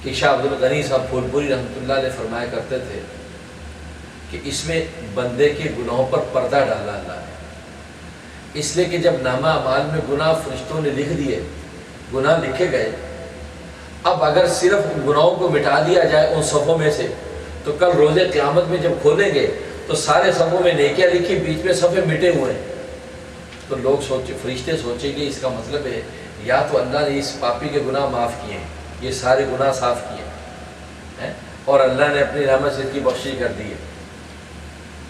کہ شاہ عبد الغنی صاحب پھول پوری رحمۃ اللہ علیہ فرمایا کرتے تھے کہ اس میں بندے کے گناہوں پر پردہ ڈالا اللہ نے، اس لیے کہ جب نامہ اعمال میں گناہ فرشتوں نے لکھ دیے، گناہ لکھے گئے، اب اگر صرف گناہوں کو مٹا دیا جائے ان صفوں میں سے تو کل روز قیامت میں جب کھولیں گے تو سارے صفوں میں نیکیاں لکھی، بیچ میں صفحے مٹے ہوئے ہیں، تو لوگ فرشتے سوچیں گے اس کا مطلب ہے یا تو اللہ نے اس پاپی کے گناہ معاف کیے ہیں، یہ سارے گناہ صاف کیے ہیں اور اللہ نے اپنی رحمت سے اس کی بخشش کر دی ہے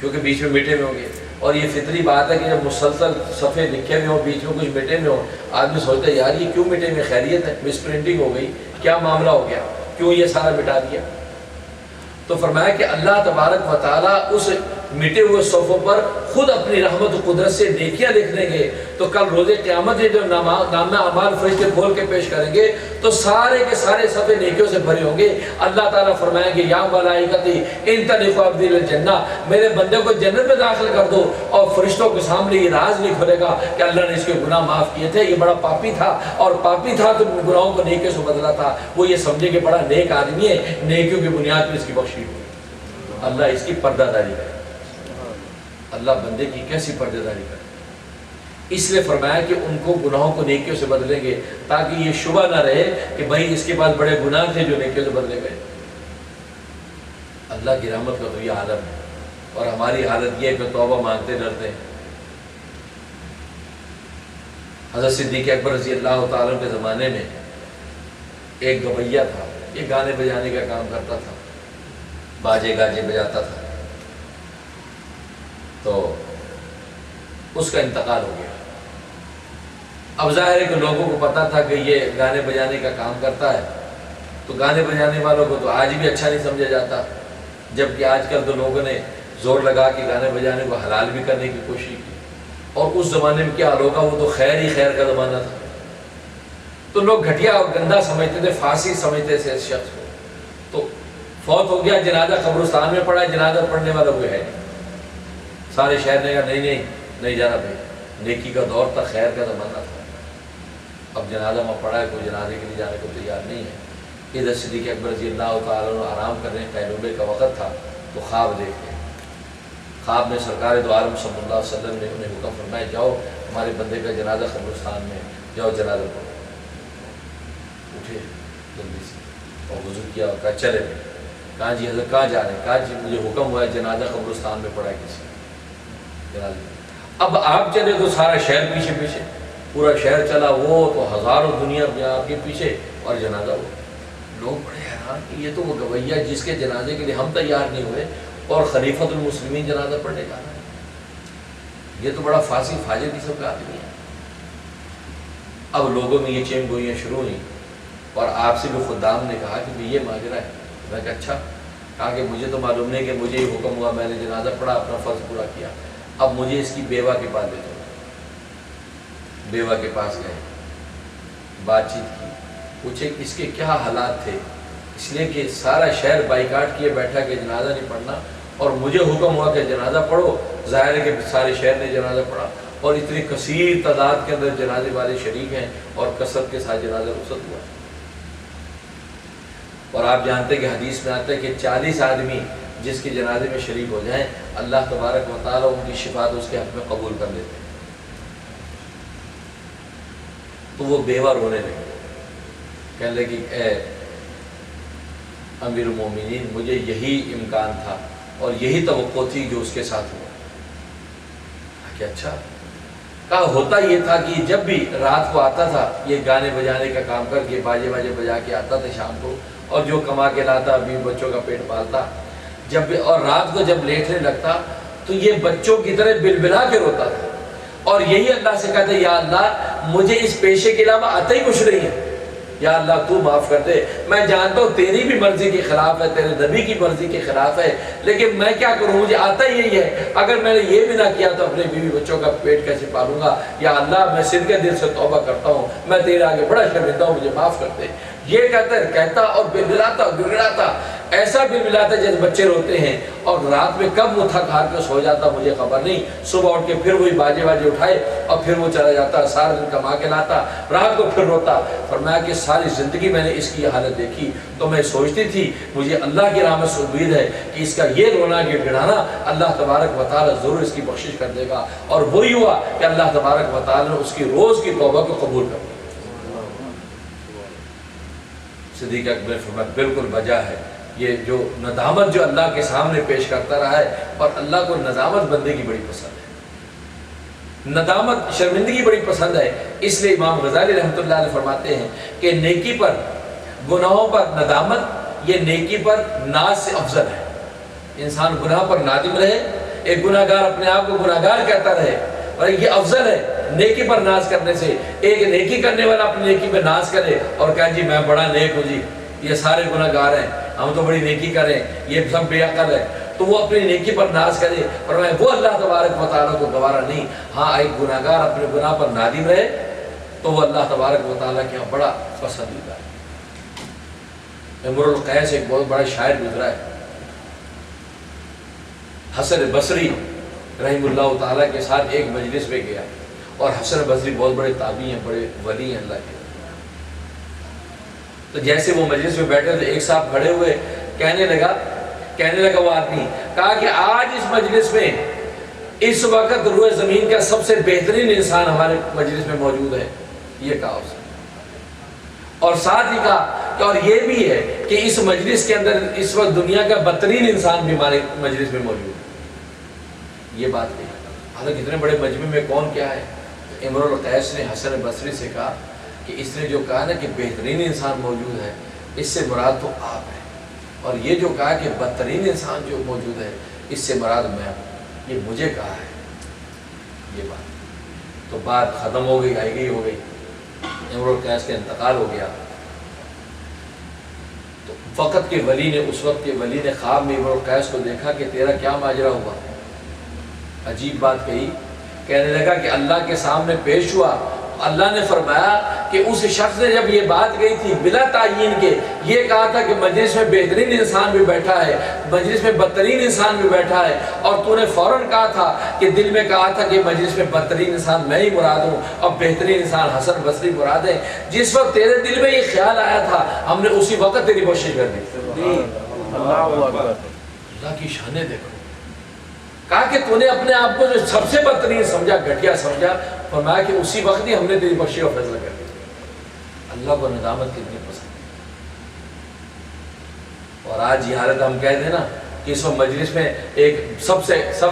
کیونکہ بیچ میں مٹے ہوئے ہوں گے۔ اور یہ فطری بات ہے کہ جب مسلسل صفحے لکھے ہوئے ہوں، بیچ میں کچھ مٹے ہوئے ہوں، آدمی سوچتا ہے یار یہ کیوں مٹے ہوئے، خیریت ہے، مس پرنٹنگ ہو گئی، کیا معاملہ ہو گیا، کیوں یہ سارا مٹا دیا؟ تو فرمایا کہ اللہ تبارک و تعالیٰ اس مٹے ہوئے صفوں پر خود اپنی رحمت و قدرت سے نیکیاں لکھ دیں گے، تو کل روز قیامت میں جب نامہ اعمال فرشتے کھول کے پیش کریں گے تو سارے کے سارے صفحے نیکیوں سے بھرے ہوں گے۔ اللہ تعالیٰ فرمائیں گے یا ملائکتی انطلقوا عبدی الجنہ، میرے بندے کو جنت میں داخل کر دو، اور فرشتوں کے سامنے یہ راز نہیں کھلے گا کہ اللہ نے اس کے گناہ معاف کیے تھے، یہ بڑا پاپی تھا اور پاپی تھا تو گناہوں کو نیکیوں سے بدلا تھا، وہ یہ سمجھے کہ بڑا نیک آدمی ہے، نیکیوں کی بنیاد پر اس کی بخشش ہوئی۔ اللہ اس کی پردہ داری کرے، اللہ بندے کی کیسی پردہ داری کرے، اس لیے فرمایا کہ ان کو گناہوں کو نیکیوں سے بدلیں گے تاکہ یہ شبہ نہ رہے کہ بھائی اس کے پاس بڑے گناہ تھے جو نیکیوں سے بدلے گئے۔ اللہ کی رحمت کا تو یہ عالم ہے، اور ہماری حالت یہ ہے کہ توبہ مانگتے ڈرتے ہیں۔ حضرت صدیق اکبر رضی اللہ تعالیٰ کے زمانے میں ایک گویّا تھا، یہ گانے بجانے کا کام کرتا تھا، باجے گاجے بجاتا تھا، تو اس کا انتقال ہو گیا۔ اب ظاہر ہے کہ لوگوں کو پتا تھا کہ یہ گانے بجانے کا کام کرتا ہے، تو گانے بجانے والوں کو تو آج بھی اچھا نہیں سمجھا جاتا، جبکہ آج کل تو لوگوں نے زور لگا کے گانے بجانے کو حلال بھی کرنے کی کوشش کی، اور اس زمانے میں کیا حال ہوگا، وہ تو خیر ہی خیر کا زمانہ تھا، تو لوگ گھٹیا اور گندا سمجھتے تھے، فاسق سمجھتے تھے اس شخص کو۔ تو فوت ہو گیا، جنازہ قبرستان میں پڑا، جنازہ پڑھنے والا کوئی ہے نہیں، سارے شہر نے کہا نہیں جانا بھائی، نیکی کا دور تھا، خیر کا زمانہ تھا، اب جنازہ میں پڑا ہے، کوئی جنازے کے لیے جانے کو تیار نہیں ہے۔ ادھر صدیق اکبر رضی اللہ تعالیٰ عنہ آرام کرنے قیلولے کا وقت تھا، تو خواب دیکھتے ہیں، خواب میں سرکار دو عالم صلی اللہ علیہ وسلم نے انہیں حکم فرمایا جاؤ ہمارے بندے کا جنازہ قبرستان میں جاؤ، جنازہ پڑھو۔ اٹھے جلدی سے اور وضو کیا اور کہا چلے گئے۔ کہا جی حضرت کہاں جا رہے ہیں؟ کہا جی مجھے حکم ہوا ہے جنازہ قبرستان میں پڑھا ہے کسی جنازہ۔ اب آپ چلے تو سارا شہر پیچھے پیچھے، پورا شہر چلا، وہ تو ہزاروں دنیا آپ کے پیچھے، اور جنازہ ہوا۔ لوگ بڑے حیران کہ یہ تو وہ گویّا جس کے جنازے کے لیے ہم تیار نہیں ہوئے اور خلیفۃ المسلمین جنازہ پڑھنے کا ہے، یہ تو بڑا فاسق فاجر قسم کا آدمی ہے۔ اب لوگوں میں یہ چیم گوئیاں شروع ہوئیں، اور آپ سے بھی خدام نے کہا کہ یہ ماجرا ہے۔ میں کہا اچھا، کہا کہ مجھے تو معلوم نہیں کہ مجھے یہ حکم ہوا، میں نے جنازہ پڑھا، اپنا فرض پورا کیا، اب مجھے اس کی بیوہ کے پاس لے جاؤ۔ بیوہ کے پاس گئے، بات چیت کی، پوچھے اس کے کیا حالات تھے، اس لیے کہ سارا شہر بائیکاٹ کیے بیٹھا کہ جنازہ نہیں پڑھنا، اور مجھے حکم ہوا کہ جنازہ پڑھو، ظاہر ہے کہ سارے شہر نے جنازہ پڑھا، اور اتنی کثیر تعداد کے اندر جنازے والے شریک ہیں، اور کثرت کے ساتھ جنازہ رخصت ہوا۔ اور آپ جانتے ہیں کہ حدیث میں آتا ہے کہ 40 آدمی جس کے جنازے میں شریک ہو جائیں، اللہ تبارک و تعالیٰ ان کی شفاعت اس کے حق میں قبول کر لیتے ہیں۔ تو وہ بیوہ رونے لگے، کہنے لگی اے امیر المومنین، مجھے یہی امکان تھا اور یہی توقع تھی جو اس کے ساتھ ہوا۔ کہ اچھا، کہا ہوتا یہ تھا کہ جب بھی رات کو آتا تھا یہ گانے بجانے کا کام کر کے باجے بجا کے آتا تھا شام کو، اور جو کما کے لاتا بیوی بچوں کا پیٹ پالتا، جب بھی اور رات کو جب لیٹنے لگتا تو یہ بچوں کی طرح بلبلا کے روتا تھا، اور یہی اللہ سے کہتے یا اللہ مجھے اس پیشے کے علاوہ آتا ہی کچھ نہیں ہے، یا اللہ تو معاف کر دے، میں جانتا ہوں تیری بھی مرضی کے خلاف ہے، تیرے نبی کی مرضی کے خلاف ہے، لیکن میں کیا کروں، مجھے آتا ہی یہی ہے، اگر میں نے یہ بھی نہ کیا تو اپنے بیوی بچوں کا پیٹ کیسے پالوں گا، یا اللہ میں صدقے دل سے توبہ کرتا ہوں، میں تیرے آگے بڑا شرمندہ ہوں، مجھے معاف کر دے۔ یہ کہتا اور بگڑاتا ایسا بل بلاتا ہے جیسے بچے روتے ہیں، اور رات میں کب وہ تھک ہار کے سو جاتا مجھے خبر نہیں، صبح اٹھ کے پھر وہی باجے اٹھائے اور پھر وہ چلا جاتا، سارا دن کما کے لاتا، رات کو پھر روتا۔ فرمایا کہ ساری زندگی میں نے اس کی یہ حالت دیکھی تو میں سوچتی تھی مجھے اللہ کی رحمت سے امید ہے کہ اس کا یہ رونا یہ گڑانا اللہ تبارک و تعالیٰ ضرور اس کی بخشش کر دے گا، اور وہی ہوا کہ اللہ تبارک و تعالیٰ نے اس کی روز کی توبہ کو قبول کر لیا۔ صدیق اکبر نے فرمایا بالکل وجہ ہے یہ جو ندامت جو اللہ کے سامنے پیش کرتا رہا ہے، اور اللہ کو ندامت بندے کی بڑی پسند ہے، ندامت شرمندگی بڑی پسند ہے۔ اس لیے امام غزالی رحمۃ اللہ علیہ فرماتے ہیں کہ نیکی پر گناہوں پر ندامت یہ نیکی پر ناز سے افضل ہے۔ انسان گناہ پر نادم رہے، ایک گناہ گار اپنے آپ کو گناہ گار کہتا رہے، اور یہ افضل ہے نیکی پر ناز کرنے سے۔ ایک نیکی کرنے والا اپنی نیکی پہ ناز کرے اور کہے جی میں بڑا نیک ہوں جی، یہ سارے گناہ گار ہیں، ہم تو بڑی نیکی کریں، یہ سب بے عقل ہے، تو وہ اپنی نیکی پر ناز کرے، اور وہ اللہ تبارک و تعالیٰ کو گوارا نہیں۔ ہاں ایک گناہ گار اپنے گناہ پر نادم رہے تو وہ اللہ تبارک و تعالیٰ کے یہاں بڑا پسندیدہ ہے۔ امرؤ القیس ایک بہت بڑا شاعر گزرا ہے، حسن بصری رحم اللہ تعالیٰ کے ساتھ ایک مجلس میں گیا، اور حسن بصری بہت بڑے تابعی ہیں، بڑے ولی ہیں اللہ کے۔ تو جیسے وہ مجلس میں بیٹھے تو ایک صاحب کھڑے ہوئے، کہنے لگا وہ آدمی، کہا کہ آج اس مجلس میں اس وقت روئے زمین کا سب سے بہترین انسان ہمارے مجلس میں موجود ہے، یہ کہا اس نے، اور ساتھ ہی کہا کہ اور یہ بھی ہے کہ اس مجلس کے اندر اس وقت دنیا کا بدترین انسان بھی ہمارے مجلس میں موجود ہے، یہ بات کہی۔ حالانکہ اتنے بڑے مجمع میں کون کیا ہے؟ امرؤ القیس نے حسن بصری سے کہا کہ اس نے جو کہا نا کہ بہترین انسان موجود ہے، اس سے مراد تو آپ ہے، اور یہ جو کہا کہ بدترین انسان جو موجود ہے اس سے مراد میں ہوں، یہ مجھے کہا ہے یہ بات۔ تو بات ختم ہو گئی، آئی گئی ہو گئی، امرؤ القیس کا انتقال ہو گیا۔ تو وقت کے ولی نے، اس وقت کے ولی نے خواب میں امرؤ القیس کو دیکھا کہ تیرا کیا ماجرا ہوا؟ عجیب بات کہی، کہنے لگا کہ اللہ کے سامنے پیش ہوا، اللہ نے فرمایا کہ اس شخص نے جب یہ بات کہی تھی بلا تعین کے، یہ کہا تھا کہ مجلس میں بہترین انسان بھی بیٹھا ہے، مجلس میں بدترین انسان بھی بیٹھا ہے، اور تو نے فوراً کہا تھا کہ دل میں کہا تھا کہ مجلس میں بدترین انسان میں ہی مراد ہوں اور بہترین انسان حسن بصری مراد ہے۔ جس وقت تیرے دل میں یہ خیال آیا تھا ہم نے اسی وقت تیری بخشش کر دی۔ اللہ کی شانیں دیکھو، کہا کہ تو نے اپنے آپ کو جو سب سے بدترین سمجھا، گھٹیا سمجھا، فرمایا کہ اسی وقت ہی ہم نے تیری بخشش کا فیصلہ کر دیا۔ اللہ کو ندامت کتنی پسند ہے۔ اور آج یہ حالت ہم کہہ دیں نا کہ اس وقت مجلس میں ایک سب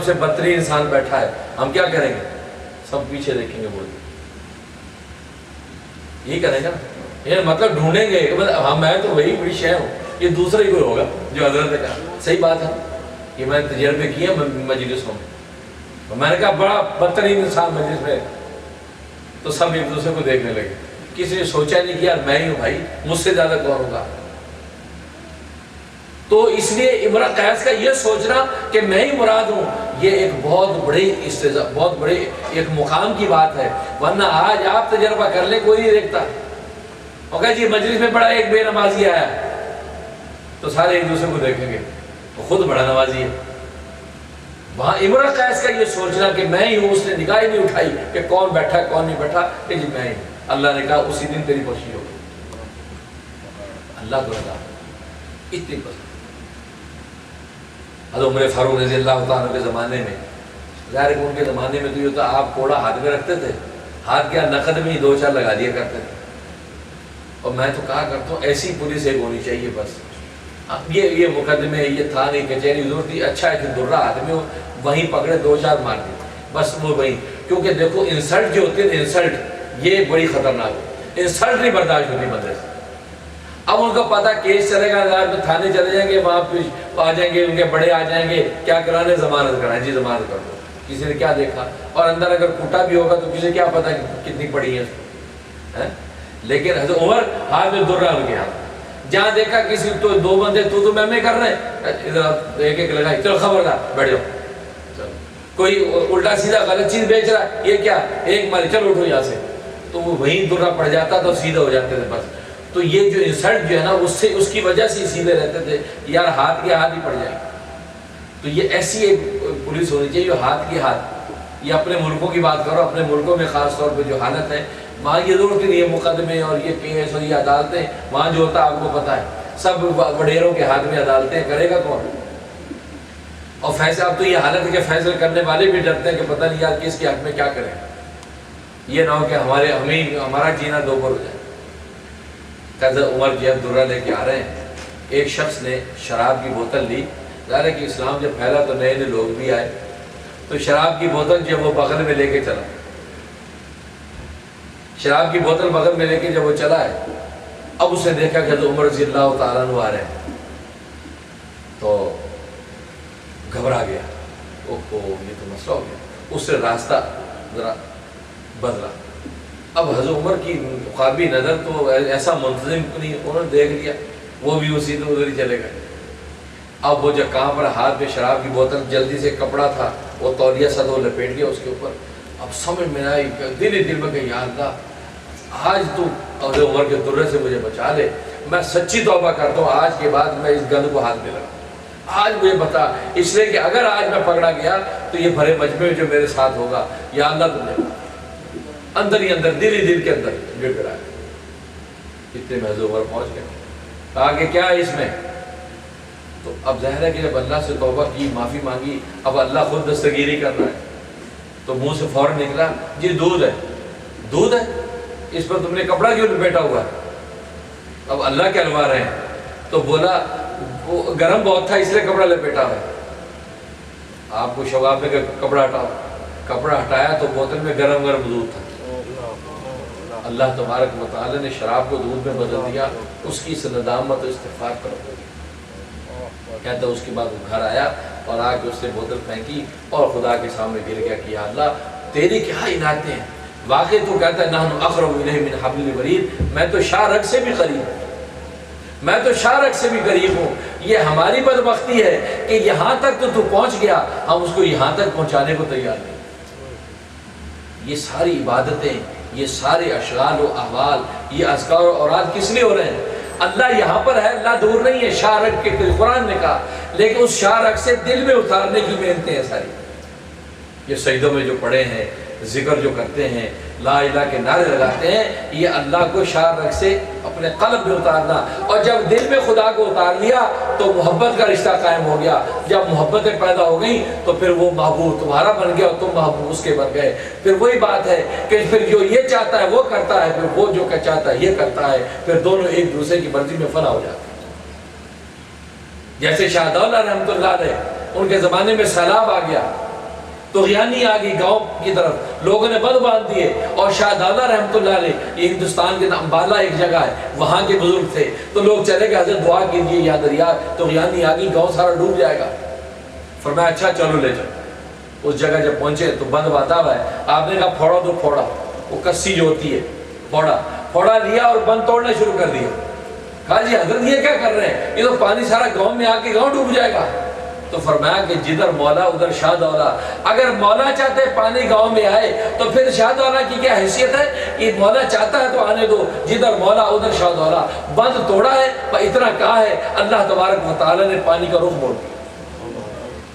سے بدترین انسان بیٹھا ہے، ہم کیا کریں گے؟ سب پیچھے دیکھیں گے، بول یہی کریں گے نا، یہ مطلب ڈھونڈیں گے ہاں میں تو وہی بڑی شے ہوں، یہ دوسرا ہی کوئی ہوگا جو حضرت نے کہا۔ صحیح بات ہے، یہ میں نے تجربے کیے مجلسوں میں، تو میں نے کہا بڑا بدترین انسان مجلس میں، تو سب ایک دوسرے کو دیکھنے لگے، کسی نے سوچا نہیں کہ یار میں ہی ہوں بھائی، مجھ سے زیادہ کون ہوگا۔ تو اس لیے امرؤ القیس کا یہ سوچنا کہ میں ہی مراد ہوں، یہ ایک بہت بڑے ایک مقام کی بات ہے، ورنہ آج آپ تجربہ کر لیں کوئی نہیں دیکھتا، اور جی مجلس میں بڑا ایک بے نمازی آیا تو سارے ایک دوسرے کو دیکھیں گے، تو خود بڑا نمازی ہے۔ وہاں امرؤ القیس کا یہ سوچنا کہ میں ہی ہوں، اس نے نگاہ ہی نہیں اٹھائی کہ کون بیٹھا کون نہیں بیٹھا، کہ جی میں ہی ہوں۔ اللہ نے کہا اسی دن تیری بخشش ہوگی۔ اللہ کو رضا اتنی پسند۔ حضرت عمر فاروق رضی اللہ تعالیٰ کے زمانے میں، ظاہر ہے ان کے زمانے میں تو یہ ہوتا آپ کوڑا ہاتھ میں رکھتے تھے، ہاتھ کیا نقد میں ہی 2-4 لگا دیا کرتے تھے، اور میں تو کہا کرتا ہوں ایسی پولیس ایک ہونی چاہیے بس۔ اب یہ مقدمے یہ تھا نہیں، کچہری ضرورت تھی، اچھا ہے کہ درہ ہاتھ میں ہو، وہیں پکڑے 2-4 مار دی بس، وہ وہیں، کیونکہ دیکھو انسلٹ جو ہوتی ہے نا، انسلٹ یہ بڑی خطرناک ہے، انسلٹ نہیں برداشت ہوتی مدرسے سے۔ اب ان کو پتا کیس چلے گا، میں تھانے چلے جائیں گے، وہاں پہ آ جائیں گے، ان کے بڑے آ جائیں گے، کیا کرانے؟ ضمانت کرائیں، جی ضمانت کر دو، کسی نے کیا دیکھا، اور اندر اگر کوٹا بھی ہوگا تو کسی کیا پتا کتنی پڑی ہے اس کو۔ لیکن حضرت عمر ہاتھ میں درہ ان کے ہاتھ، جہاں دیکھا کسی تو 2 بندے تو میں کر رہے ہیں، ادھر ایک لگائی، چلو خبردار بیٹھ جاؤ، کوئی الٹا سیدھا غلط چیز بیچ رہا ہے، یہ کیا ایک ماری، چلو اٹھو یہاں سے، تو وہ وہیں درہ پڑ جاتا تو سیدھا ہو جاتے تھے بس۔ تو یہ جو انسلٹ جو ہے نا اس کی وجہ سے سیدھے رہتے تھے، یار ہاتھ کے ہاتھ ہی پڑ جائیں گے۔ تو یہ ایسی ایک پولیس ہونی چاہیے جو ہاتھ کے ہاتھ، یہ اپنے ملکوں کی بات کرو، اپنے ملکوں میں خاص طور پہ جو حالت ہے وہاں یہ ضرورت نہیں ہے مقدمے اور یہ کیس اور یہ عدالتیں، وہاں جو ہوتا ہے آپ کو پتہ ہے، سب وڈیروں کے ہاتھ میں عدالتیں، کرے گا کون؟ اور فیصلہ، اب تو یہ حالت ہے کہ فیصلہ کرنے والے بھی ڈرتے ہیں کہ پتہ نہیں یار کس کے حق میں کیا کریں، یہ نہ ہو کہ ہمارا جینا دوبر ہو جائے۔ قضا عمر جیب درہ لے کے آ رہے ہیں، ایک شخص نے شراب کی بوتل لی، ظاہر ہے کہ اسلام جب پھیلا تو نئے نئے لوگ بھی آئے، تو شراب کی بوتل جب وہ بغل میں لے کے چلا، شراب کی بوتل بغل میں لے کے جب وہ چلا ہے، اب اس نے دیکھا کہ حضرت عمر رضی اللہ تعالیٰ عنہ آ رہے ہیں، تو گھبرا گیا، اوہ یہ تو مسئلہ ہو گیا، اس سے راستہ ذرا بدلا۔ اب حضرت عمر کی خوابی نظر تو ایسا منتظم نہیں، انہوں نے دیکھ لیا، وہ بھی اسی تو ادھر ہی چلے گئے۔ اب وہ جو کہاں پر ہاتھ میں شراب کی بوتل، جلدی سے کپڑا تھا وہ تولیہ سا وہ لپیٹ گیا اس کے اوپر۔ اب سمجھ میں آئی، دل میں کہ یا اللہ آج تو حضرت عمر کے درے سے مجھے بچا لے، میں سچی توبہ کرتا ہوں آج کے بعد میں اس گند کو ہاتھ میں لگا، آج مجھے بتا، اس لیے کہ اگر آج میں پکڑا گیا تو یہ بھرے مجمع میں جو میرے ساتھ ہوگا، یا اللہ تم نے اندر ہی اندر دل کے اندر گڑ گڑایا۔ اتنے میں حضرت عمر پہنچ گئے، کہا کہ کیا ہے اس میں؟ تو اب ظاہر ہے کہ جب اللہ سے توبہ کی، معافی مانگی، اب اللہ خود دستگیری کر رہا ہے، تو منہ سے فوراً نکلا، جی دودھ ہے، دودھ ہے، اس پر تم نے کپڑا کیوں لپیٹا ہوا ہے؟ اب اللہ کہلوا رہے ہیں، تو بولا وہ گرم بہت تھا اس لیے کپڑا لپیٹا ہوا ہے۔ آپ کو شواب میں کہ کپڑا ہٹاؤ، کپڑا ہٹایا تو بوتل میں گرم دودھ تھا۔ اللہ تبارک و تعالی نے شراب کو دودھ میں بدل دیا، اس کی اس ندامت و استغفار پر کہتا ہے اس کے بعد وہ گھر آیا اور آ کے اس نے بوتل پھینکی اور خدا کے سامنے گر گیا کہ یا اللہ تیری کیا عنایتیں ہیں، واقعی تو کہتا ہے نحن اقرب الیہ من حبل الورید، میں تو شاہ رگ سے بھی قریب ہوں، میں تو شاہ رگ سے بھی قریب ہوں۔ یہ ہماری بدبختی ہے کہ یہاں تک تو پہنچ گیا، ہم اس کو یہاں تک پہنچانے کو تیار نہیں۔ یہ ساری عبادتیں، یہ سارے اشغال و احوال، یہ اذکار و اوراد کس لیے ہو رہے ہیں؟ اللہ یہاں پر ہے، اللہ دور نہیں ہے، شاہ رگ کے قرآن نے کہا، لیکن اس شاہ رگ سے دل میں اتارنے کی محنتیں ہیں ساری۔ یہ سجدوں میں جو پڑھے ہیں، ذکر جو کرتے ہیں، لا الہ کے نعرے لگاتے ہیں، یہ اللہ کو شاہ رگ سے اپنے قلب میں اتارنا، اور جب دل میں خدا کو اتار لیا تو محبت کا رشتہ قائم ہو گیا۔ جب محبتیں پیدا ہو گئیں تو پھر وہ محبوب تمہارا بن گیا اور تم محبوب اس کے بن گئے۔ پھر وہی بات ہے کہ پھر جو یہ چاہتا ہے وہ کرتا ہے، پھر وہ جو چاہتا ہے یہ کرتا ہے، پھر دونوں ایک دوسرے کی مرضی میں فنا ہو جاتے ہیں۔ جیسے شاہ دولہ رحمۃ اللہ علیہ، ان کے زمانے میں سیلاب آ گیا، طغیانی آ گئی گاؤں کی طرف، لوگوں نے بند باندھ دیے، اور شاہ دولہ رحمۃ اللہ علیہ، یہ ہندوستان کے امبالہ ایک جگہ ہے، وہاں کے بزرگ تھے، تو لوگ چلے گئے حضرت دعا کیجیے یا دریا طغیانی آ گئی، گاؤں سارا ڈوب جائے گا۔ فرمایا اچھا چلو لے جاؤ۔ اس جگہ جب پہنچے تو بند باندھا ہوا ہے، آپ نے کہا پھوڑا دو، پھوڑا، وہ کسی جو ہوتی ہے پھوڑا لیا اور بند توڑنا شروع کر دیا۔ کہا جی حضرت یہ کیا کر رہے ہیں، یہ تو پانی سارا گاؤں میں آ کے گاؤں ڈوب جائے گا۔ تو فرمایا کہ جدھر مولا ادھر شاہ دولہ، اگر مولا چاہتے پانی گاؤں میں آئے تو پھر شاہ دولہ کی کیا حیثیت ہے؟ کہ مولا چاہتا ہے تو آنے دو، جدھر مولا ادھر شاہ دولہ۔ بند توڑا ہے، اتنا کہا ہے، اللہ تبارک و تعالی نے پانی کا رخ موڑ دیا۔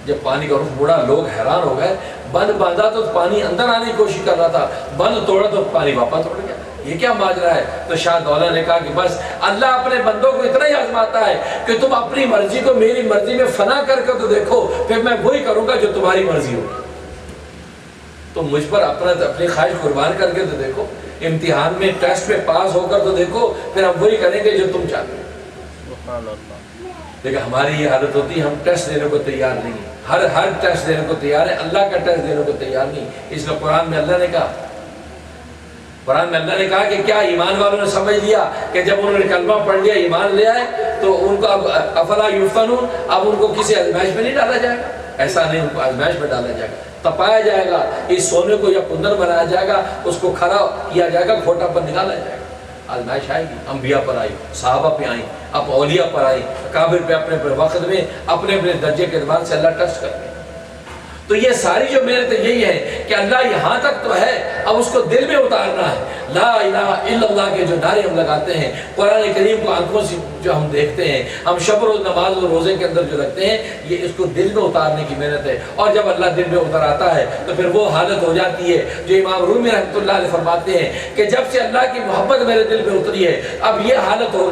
جب پانی کا رخ موڑا لوگ حیران ہو گئے، بند باندھا تو پانی اندر آنے کی کوشش کر رہا تھا، بند توڑا تو پانی واپس توڑ گیا، یہ کیا ماجرا ہے؟ تو شاہ دولہ نے کہا کہ بس اللہ اپنے بندوں کو اتنا ہی آزماتا ہے کہ تم اپنی مرضی کو میری مرضی میں فنا کر کے تو دیکھو، پھر میں وہی کروں گا جو تمہاری مرضی ہو۔ تو مجھ پر اپنی خواہش قربان کر کے تو دیکھو، امتحان میں ٹیسٹ میں پاس ہو کر تو دیکھو، پھر ہم وہی کریں گے جو تم چاہتے ہو۔ لیکن ہماری یہ حالت ہوتی ہے، ہم ٹیسٹ دینے کو تیار نہیں ہیں، ہر ٹیسٹ دینے کو تیار ہے، اللہ کا ٹیسٹ دینے کو تیار نہیں۔ اس لیے قرآن میں اللہ نے کہا کہ کیا ایمان والوں نے سمجھ لیا کہ جب انہوں نے کلمہ پڑھ لیا، ایمان لے آئے، تو ان کو اب افلا یفتنون، اب ان کو کسی آزمائش میں نہیں ڈالا جائے گا؟ ایسا نہیں، ان کو آزمائش میں ڈالا جائے گا، تپایا جائے گا، اس سونے کو یا کندن بنایا جائے گا، اس کو کھڑا کیا جائے گا، کھوٹا پر نکالا جائے گا۔ آزمائش آئے گی، انبیاء پر آئی، صحابہ پہ آئی، اب اولیاء پر آئی، اکابر پہ اپنے وقت میں اپنے درجے کے اعتبار سے اللہ ٹیسٹ کرتے ہیں۔ تو یہ ساری جو محنت یہی ہے کہ اللہ یہاں تک تو ہے، اب اس کو دل میں اتارنا ہے۔ لا الہ الا اللہ کے جو نعرے ہم لگاتے ہیں، قرآن کریم کو آنکھوں سے جو ہم دیکھتے ہیں، ہم شب روز نماز اور روزے کے اندر جو رکھتے ہیں، یہ اس کو دل میں اتارنے کی محنت ہے۔ اور جب اللہ دل میں اتر آتا ہے تو پھر وہ حالت ہو جاتی ہے جو امام رومی رحمۃ اللہ علیہ فرماتے ہیں کہ جب سے اللہ کی محبت میرے دل میں اتری ہے، اب یہ حالت ہو